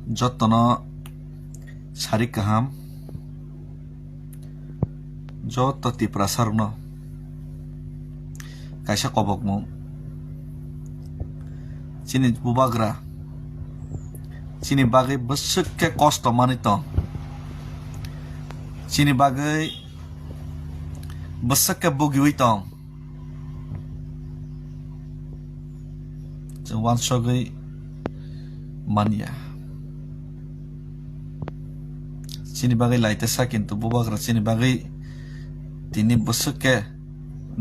Jotono sari kaham joto ti prasarno kaisa kobokmo chini bubagra chini bagai besukke kosto manito chini bagai besukke bugiwi tong जों वानसगै मानिया चिनी बागै लाइतेसा किन्तु बुबाग्रा चिनी बागै तिनी बसुके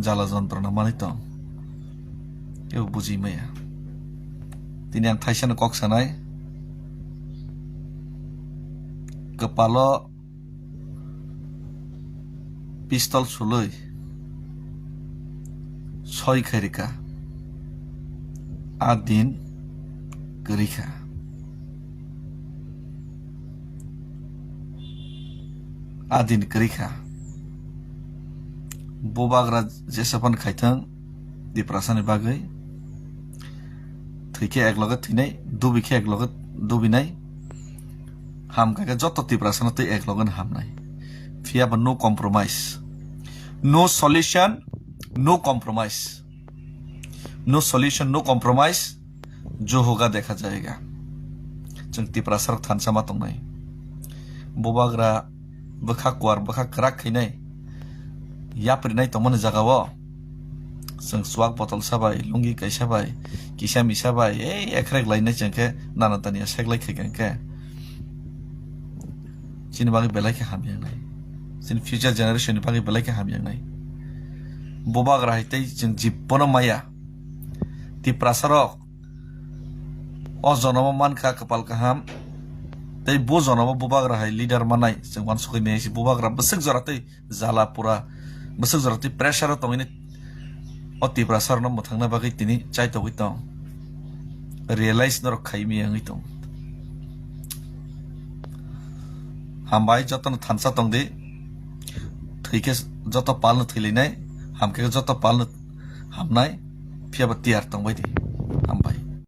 जाला जन्त्रना मानित यो बुजिमैया तिनी आं थाइसानो कक्सानाय कपालो पिस्तल सुलै सय खैरिका Adin Gerika Adin Gerika Bobagra jesapan kaitang di prasani bagai thike eklogat thinai dubike eklogat dubinai ham kaga joto ti prasana te eklogan hamnai fiaba no compromise no solution no compromise No solution, no compromise. जो होगा देखा जाएगा. जों तिप्रासार थानसामा तंनाय. बोबाग्रा बखा कुवार बखा कराक खैनाय. या परिनाय तमन जागाव. जों स्वाग बतल साबाय, लुंगी कैसाबाय, किसा मिसाबाय. एकरेक लायनाय जोंके नाना तानिया सेगलाय खैगोनके. जिनि बागै बेलायके हामियांनाय. जों फ्यूचर जेनेरेशन बागै बेलायके हामियांनाय. बोबाग्रा हायतै जों जिब्बनो माया. Ti prasarok o jonoma manka kapal kaham tei bo jonoma bubagra hai leader manai जों वानसुखै नेसि बुबाग्रा बसक जरातै जाला पुरा बसक जरातै प्रेशर तंगिने o ti prasar no muthangna bagai tini chai togui tong realize nor khaimi angi tong hambai joton thansa tongde thike joto palno thilinai hamke joto palno hamnai Fiaba tiar tong baidi.